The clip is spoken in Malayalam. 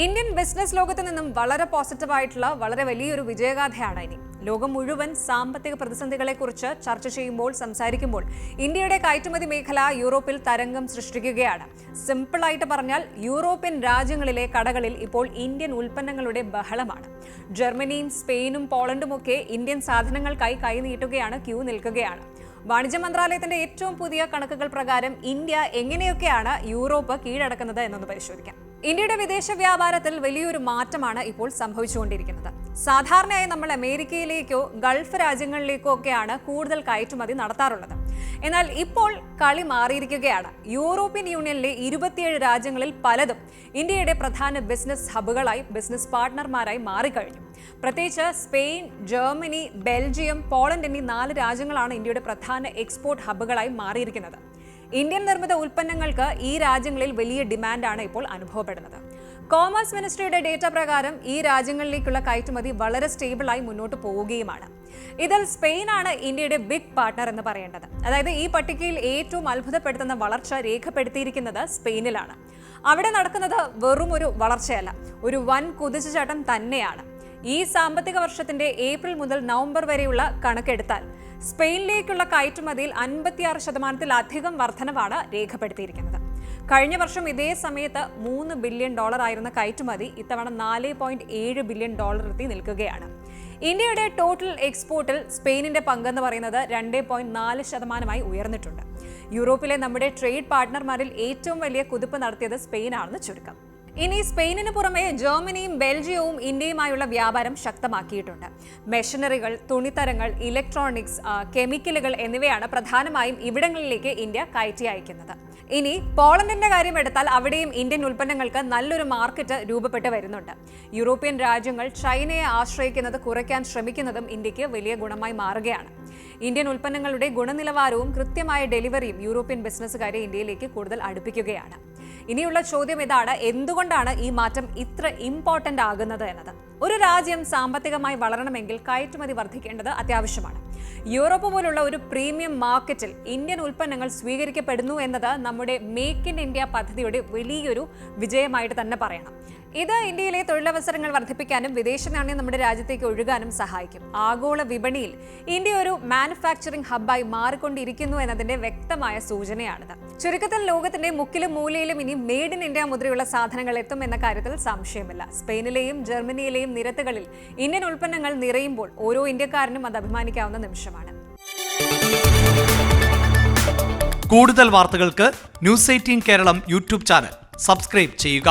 ഇന്ത്യൻ ബിസിനസ് ലോകത്ത് നിന്നും വളരെ പോസിറ്റീവായിട്ടുള്ള വളരെ വലിയൊരു വിജയഗാഥയാണ് ഇനി. ലോകം മുഴുവൻ സാമ്പത്തിക പ്രതിസന്ധികളെക്കുറിച്ച് ചർച്ച ചെയ്യുമ്പോൾ സംസാരിക്കുമ്പോൾ ഇന്ത്യയുടെ കയറ്റുമതി മേഖല യൂറോപ്പിൽ തരംഗം സൃഷ്ടിക്കുകയാണ്. സിമ്പിളായിട്ട് പറഞ്ഞാൽ യൂറോപ്യൻ രാജ്യങ്ങളിലെ കടകളിൽ ഇപ്പോൾ ഇന്ത്യൻ ഉൽപ്പന്നങ്ങളുടെ ബഹളമാണ്. ജർമ്മനിയും സ്പെയിനും പോളണ്ടുമൊക്കെ ഇന്ത്യൻ സാധനങ്ങൾക്കായി കൈനീട്ടുകയാണ്, ക്യൂ നിൽക്കുകയാണ്. വാണിജ്യ മന്ത്രാലയത്തിന്റെ ഏറ്റവും പുതിയ കണക്കുകൾ പ്രകാരം ഇന്ത്യ എങ്ങനെയൊക്കെയാണ് യൂറോപ്പ് കീഴടക്കുന്നത് എന്നൊന്ന് പരിശോധിക്കാം. ഇന്ത്യയുടെ വിദേശ വ്യാപാരത്തിൽ വലിയൊരു മാറ്റമാണ് ഇപ്പോൾ സംഭവിച്ചുകൊണ്ടിരിക്കുന്നത്. സാധാരണയായി നമ്മൾ അമേരിക്കയിലേക്കോ ഗൾഫ് രാജ്യങ്ങളിലേക്കോ ഒക്കെയാണ് കൂടുതൽ കയറ്റുമതി നടത്താറുള്ളത്. എന്നാൽ ഇപ്പോൾ കളി മാറിയിരിക്കുകയാണ്. യൂറോപ്യൻ യൂണിയനിലെ 27 രാജ്യങ്ങളിൽ പലതും ഇന്ത്യയുടെ പ്രധാന ബിസിനസ് ഹബ്ബുകളായി, ബിസിനസ് പാർട്ട്ണർമാരായി മാറിക്കഴിഞ്ഞു. പ്രത്യേകിച്ച് സ്പെയിൻ, ജർമ്മനി, ബെൽജിയം, പോളണ്ട് എന്നീ 4 രാജ്യങ്ങളാണ് ഇന്ത്യയുടെ പ്രധാന എക്സ്പോർട്ട് ഹബ്ബുകളായി മാറിയിരിക്കുന്നത്. ഇന്ത്യൻ നിർമ്മിത ഉൽപ്പന്നങ്ങൾക്ക് ഈ രാജ്യങ്ങളിൽ വലിയ ഡിമാൻഡാണ് ഇപ്പോൾ അനുഭവപ്പെടുന്നത്. കോമേഴ്സ് മിനിസ്ട്രിയുടെ ഡേറ്റ പ്രകാരം ഈ രാജ്യങ്ങളിലേക്കുള്ള കയറ്റുമതി വളരെ സ്റ്റേബിളായി മുന്നോട്ട് പോവുകയുമാണ്. ഇതിൽ സ്പെയിനാണ് ഇന്ത്യയുടെ ബിഗ് പാർട്ട്ണർ എന്ന് പറയേണ്ടത്. അതായത് ഈ പട്ടികയിൽ ഏറ്റവും അത്ഭുതപ്പെടുത്തുന്ന വളർച്ച രേഖപ്പെടുത്തിയിരിക്കുന്നത് സ്പെയിനിലാണ്. അവിടെ നടക്കുന്നത് വെറും ഒരു വളർച്ചയല്ല, ഒരു വൻ കുതിച്ചുചാട്ടം തന്നെയാണ്. ഈ സാമ്പത്തിക വർഷത്തിന്റെ ഏപ്രിൽ മുതൽ നവംബർ വരെയുള്ള കണക്കെടുത്താൽ സ്പെയിനിലേക്കുള്ള കയറ്റുമതിയിൽ 56% വർധനവാണ് രേഖപ്പെടുത്തിയിരിക്കുന്നത്. കഴിഞ്ഞ വർഷം ഇതേ സമയത്ത് $3 ബില്യൺ ആയിരുന്ന കയറ്റുമതി ഇത്തവണ $4.7 ബില്യൺ എത്തി നിൽക്കുകയാണ്. ഇന്ത്യയുടെ ടോട്ടൽ എക്സ്പോർട്ടിൽ സ്പെയിനിന്റെ പങ്കെന്ന് പറയുന്നത് 2.4% ഉയർന്നിട്ടുണ്ട്. യൂറോപ്പിലെ നമ്മുടെ ട്രേഡ് പാർട്ട്ണർമാരിൽ ഏറ്റവും വലിയ കുതിപ്പ് നടത്തിയത് സ്പെയിനാണെന്ന് ചുരുക്കം. ഇനി സ്പെയിനിന് പുറമെ ജർമ്മനിയും ബെൽജിയവും ഇന്ത്യയുമായുള്ള വ്യാപാരം ശക്തമാക്കിയിട്ടുണ്ട്. മെഷീനറികൾ, തുണിത്തരങ്ങൾ, ഇലക്ട്രോണിക്സ്, കെമിക്കലുകൾ എന്നിവയാണ് പ്രധാനമായും ഇവിടങ്ങളിലേക്ക് ഇന്ത്യ കയറ്റി അയക്കുന്നത്. ഇനി പോളണ്ടിന്റെ കാര്യം എടുത്താൽ അവിടെയും ഇന്ത്യൻ ഉൽപ്പന്നങ്ങൾക്ക് നല്ലൊരു മാർക്കറ്റ് രൂപപ്പെട്ട് വരുന്നുണ്ട്. യൂറോപ്യൻ രാജ്യങ്ങൾ ചൈനയെ ആശ്രയിക്കുന്നത് കുറയ്ക്കാൻ ശ്രമിക്കുന്നതും ഇന്ത്യക്ക് വലിയ ഗുണമായി മാറുകയാണ്. ഇന്ത്യൻ ഉൽപ്പന്നങ്ങളുടെ ഗുണനിലവാരവും കൃത്യമായ ഡെലിവറിയും യൂറോപ്യൻ ബിസിനസ്സുകാരെ ഇന്ത്യയിലേക്ക് കൂടുതൽ അടുപ്പിക്കുകയാണ്. ഇനിയുള്ള ചോദ്യം ഇതാണ്: എന്തുകൊണ്ടാണ് ഈ മാറ്റം ഇത്ര ഇമ്പോർട്ടന്റ് ആകുന്നത് എന്നത്? ഒരു രാജ്യം സാമ്പത്തികമായി വളരണമെങ്കിൽ കയറ്റുമതി വർദ്ധിക്കേണ്ടത് അത്യാവശ്യമാണ്. യൂറോപ്പ് പോലുള്ള ഒരു പ്രീമിയം മാർക്കറ്റിൽ ഇന്ത്യൻ ഉൽപ്പന്നങ്ങൾ സ്വീകരിക്കപ്പെടുന്നു എന്നത് നമ്മുടെ മേക്ക് ഇൻ ഇന്ത്യ പദ്ധതിയുടെ വലിയൊരു വിജയമായിട്ട് തന്നെ പറയണം. ഇത് ഇന്ത്യയിലെ തൊഴിലവസരങ്ങൾ വർദ്ധിപ്പിക്കാനും വിദേശ നാണ്യം നമ്മുടെ രാജ്യത്തേക്ക് ഒഴുകാനും സഹായിക്കും. ആഗോള വിപണിയിൽ ഇന്ത്യ ഒരു മാനുഫാക്ചറിംഗ് ഹബ്ബായി മാറിക്കൊണ്ടിരിക്കുന്നു എന്നതിന്റെ വ്യക്തമായ സൂചനയാണിത്. ചുരുക്കത്തിൽ ലോകത്തിന്റെ മുക്കിലും മൂലയിലും ഇനി മെയ്ഡ് ഇൻ ഇന്ത്യ മുദ്രയുള്ള സാധനങ്ങൾ എത്തും എന്ന കാര്യത്തിൽ സംശയമില്ല. സ്പെയിനിലെയും ജർമ്മനിയിലെയും നിരത്തുകളിൽ ഇന്ത്യൻ ഉൽപ്പന്നങ്ങൾ നിറയുമ്പോൾ ഓരോ ഇന്ത്യക്കാരനും അത് അഭിമാനിക്കാവുന്ന നിമിഷമാണ്. കൂടുതൽ വാർത്തകൾക്ക് news 18 Keralam YouTube channel subscribe ചെയ്യുക.